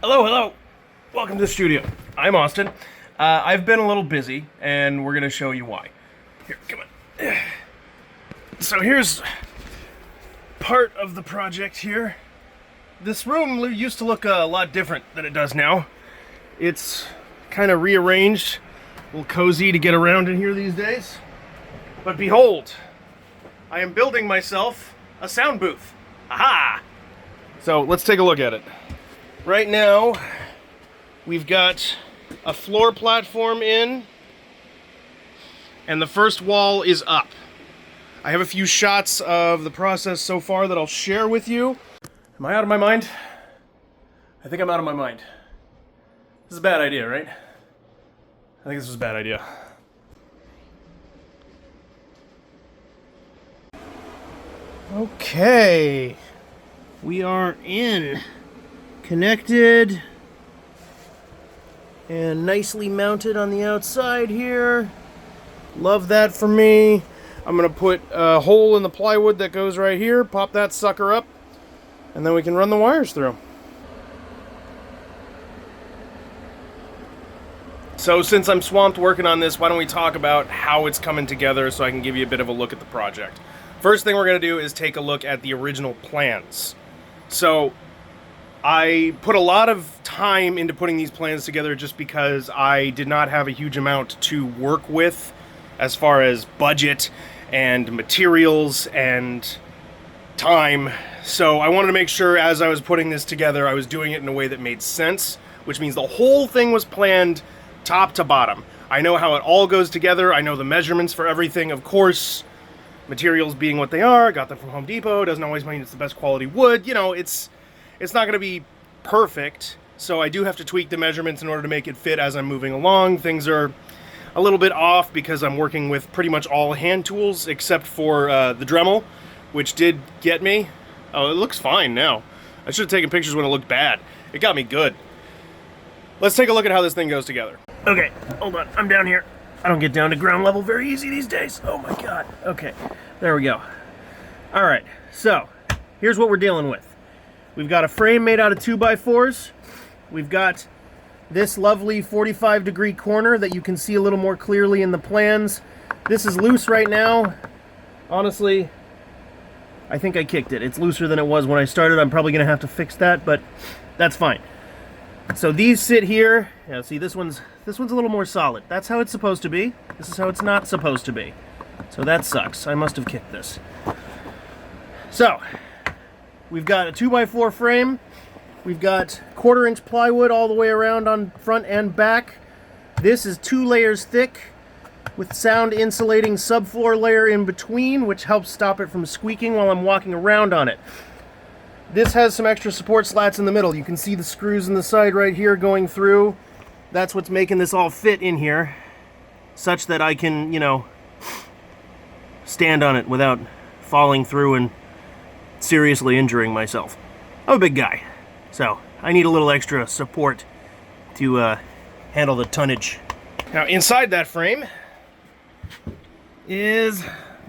Hello, hello. Welcome to the studio. I'm Austin. I've been a little busy, and we're going to show you why. Here, come on. So here's part of the project here. This room used to look a lot different than it does now. It's kind of rearranged, a little cozy to get around in here these days. But behold, I am building myself a sound booth. Aha! So let's take a look at it. Right now, we've got a floor platform in, and the first wall is up. I have a few shots of the process so far that I'll share with you. Am I out of my mind? I think I'm out of my mind. This is a bad idea, right? I think this was a bad idea. Okay. We are in. Connected. And nicely mounted on the outside here. Love that for me. I'm going to put a hole in the plywood that goes right here. Pop that sucker up. And then we can run the wires through. So since I'm swamped working on this, why don't we talk about how it's coming together so I can give you a bit of a look at the project. First thing we're going to do is take a look at the original plans. So I put a lot of time into putting these plans together just because I did not have a huge amount to work with as far as budget and materials and time. So I wanted to make sure as I was putting this together, I was doing it in a way that made sense, which means the whole thing was planned top to bottom. I know how it all goes together. I know the measurements for everything, of course. Materials being what they are, got them from Home Depot, doesn't always mean it's the best quality wood. You know, it's not going to be perfect, so I do have to tweak the measurements in order to make it fit as I'm moving along. Things are a little bit off because I'm working with pretty much all hand tools except for the Dremel, which did get me. Oh, it looks fine now. I should have taken pictures when it looked bad. It got me good. Let's take a look at how this thing goes together. Okay, hold on. I'm down here. I don't get down to ground level very easy these days. Oh my god. Okay, there we go. All right, so here's what we're dealing with. We've got a frame made out of 2x4s. We've got this lovely 45-degree corner that you can see a little more clearly in the plans. This is loose right now. Honestly, I think I kicked it. It's looser than it was when I started. I'm probably going to have to fix that, but that's fine. So these sit here. Yeah, see, this one's a little more solid. That's how it's supposed to be. This is how it's not supposed to be. So that sucks. I must have kicked this. So we've got a 2x4 frame. We've got 1/4-inch plywood all the way around on front and back. This is 2 layers thick with sound insulating subfloor layer in between, which helps stop it from squeaking while I'm walking around on it. This has some extra support slats in the middle. You can see the screws in the side right here going through. That's what's making this all fit in here, such that I can, you know, stand on it without falling through and seriously injuring myself. I'm a big guy, so I need a little extra support to handle the tonnage. Now inside that frame is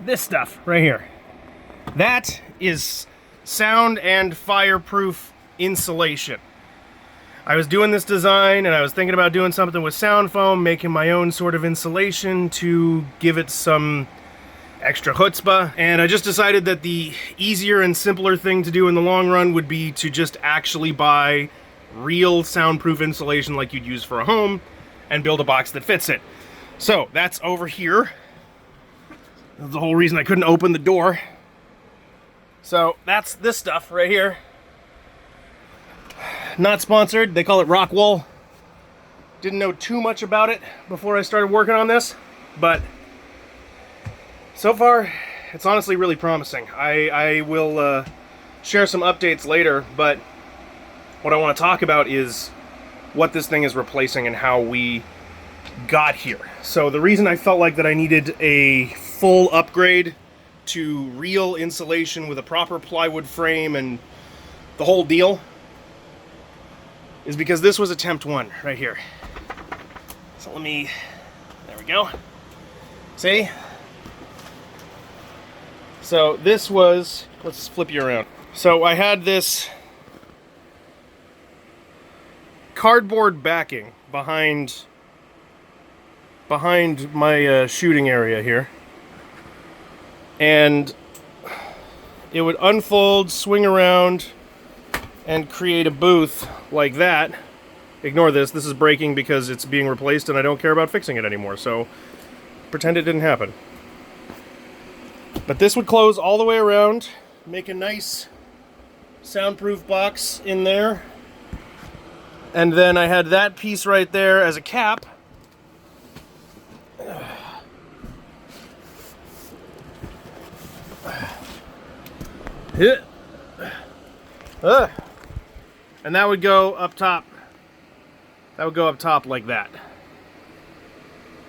this stuff right here. That is sound and fireproof insulation. I was doing this design and I was thinking about doing something with sound foam, making my own sort of insulation to give it some extra chutzpah, and I just decided that the easier and simpler thing to do in the long run would be to just actually buy real soundproof insulation like you'd use for a home and build a box that fits it. So that's over here. That's the whole reason I couldn't open the door. So that's this stuff right here. Not sponsored. They call it rock wool. Didn't know too much about it before I started working on this, but so far it's honestly really promising. I will share some updates later, but what I want to talk about is what this thing is replacing and how we got here. So the reason I felt like that I needed a full upgrade to real insulation with a proper plywood frame and the whole deal is because this was attempt 1 right here. So there we go. See? So this was, let's flip you around. So I had this cardboard backing behind my shooting area here. And it would unfold, swing around, and create a booth like that. Ignore this. This is breaking because it's being replaced and I don't care about fixing it anymore. So pretend it didn't happen. But this would close all the way around, make a nice soundproof box in there. And then I had that piece right there as a cap. And that would go up top. That would go up top like that.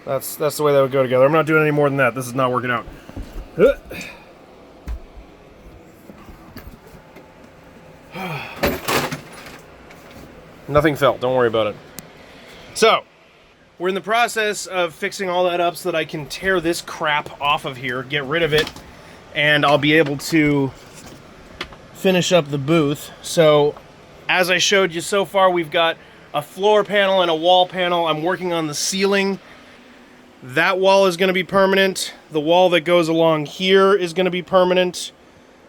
That's the way that would go together. I'm not doing any more than that. This is not working out. Nothing fell. Don't worry about it. So, we're in the process of fixing all that up so that I can tear this crap off of here, get rid of it, and I'll be able to finish up the booth. So, as I showed you so far, we've got a floor panel and a wall panel. I'm working on the ceiling. That wall is going to be permanent. The wall that goes along here is going to be permanent.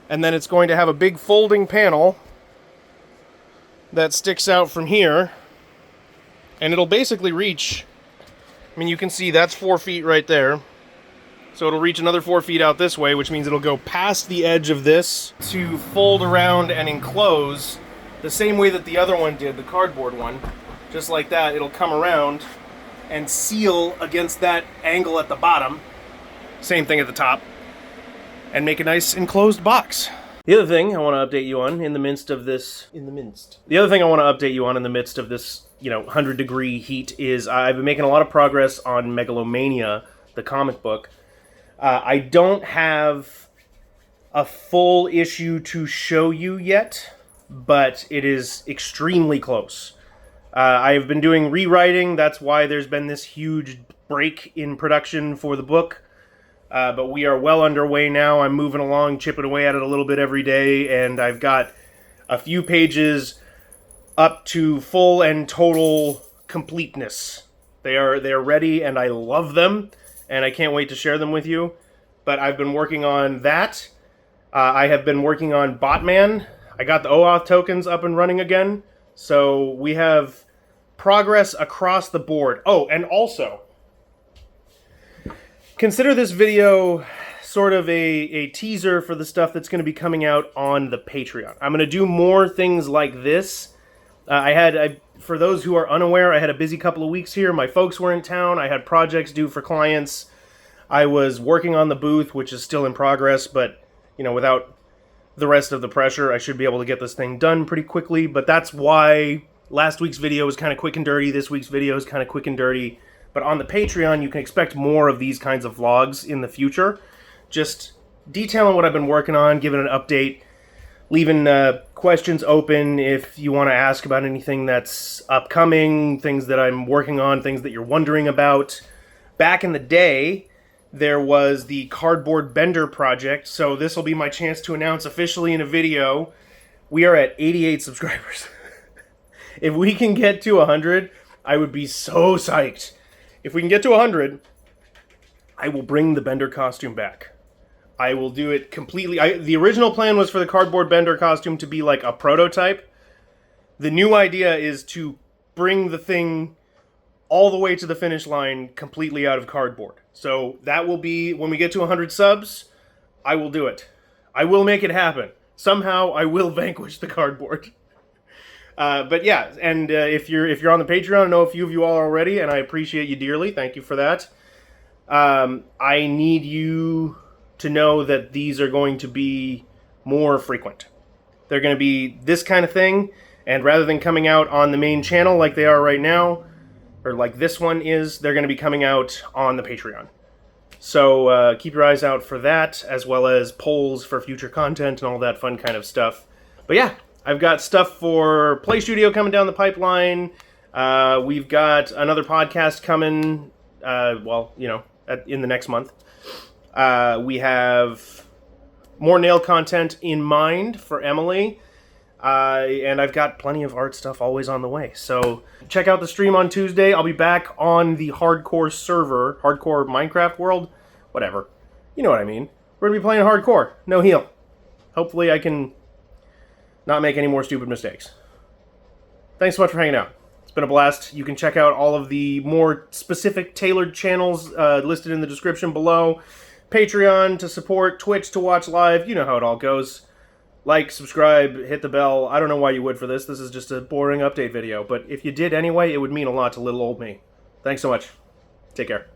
And then it's going to have a big folding panel that sticks out from here. And it'll basically reach, I mean, you can see that's 4 feet right there. So it'll reach another 4 feet out this way, which means it'll go past the edge of this to fold around and enclose the same way that the other one did, the cardboard one. Just like that, it'll come around and seal against that angle at the bottom. Same thing at the top. And make a nice enclosed box. The other thing I want to update you on in the midst of this, The other thing I want to update you on in the midst of this, 100-degree heat is I've been making a lot of progress on Megalomania, the comic book. I don't have a full issue to show you yet, but it is extremely close. I've been doing rewriting. That's why there's been this huge break in production for the book. But we are well underway now. I'm moving along, chipping away at it a little bit every day, and I've got a few pages up to full and total completeness. They're ready, and I love them, and I can't wait to share them with you. But I've been working on that. I have been working on Botman. I got the OAuth tokens up and running again. So we have progress across the board. Oh, and also, consider this video sort of a teaser for the stuff that's going to be coming out on the Patreon. I'm going to do more things like this. For those who are unaware, I had a busy couple of weeks here. My folks were in town. I had projects due for clients. I was working on the booth, which is still in progress, but, without the rest of the pressure, I should be able to get this thing done pretty quickly. But that's why last week's video was kind of quick and dirty. This week's video is kind of quick and dirty. But on the Patreon, you can expect more of these kinds of vlogs in the future. Just detailing what I've been working on, giving an update, leaving questions open if you want to ask about anything that's upcoming, things that I'm working on, things that you're wondering about. Back in the day, there was the Cardboard Bender project, so this will be my chance to announce officially in a video, we are at 88 subscribers. If we can get to 100, I would be so psyched. If we can get to 100, I will bring the Bender costume back. I will do it completely. The original plan was for the Cardboard Bender costume to be like a prototype. The new idea is to bring the thing all the way to the finish line completely out of cardboard. So that will be, when we get to 100 subs, I will do it. I will make it happen. Somehow I will vanquish the cardboard. But yeah, and if you're on the Patreon, I know a few of you all already, and I appreciate you dearly. Thank you for that. I need you to know that these are going to be more frequent. They're going to be this kind of thing, and rather than coming out on the main channel like they are right now, or like this one is, they're going to be coming out on the Patreon. So keep your eyes out for that, as well as polls for future content and all that fun kind of stuff. But yeah, I've got stuff for Play Studio coming down the pipeline. We've got another podcast coming, in the next month. We have more nail content in mind for Emily. And I've got plenty of art stuff always on the way. So check out the stream on Tuesday. I'll be back on the hardcore server, hardcore Minecraft world, whatever. You know what I mean. We're going to be playing hardcore, no heal. Hopefully I can not make any more stupid mistakes. Thanks so much for hanging out. It's been a blast. You can check out all of the more specific tailored channels listed in the description below. Patreon to support, Twitch to watch live. You know how it all goes. Like, subscribe, hit the bell. I don't know why you would for this. This is just a boring update video. But if you did anyway, it would mean a lot to little old me. Thanks so much. Take care.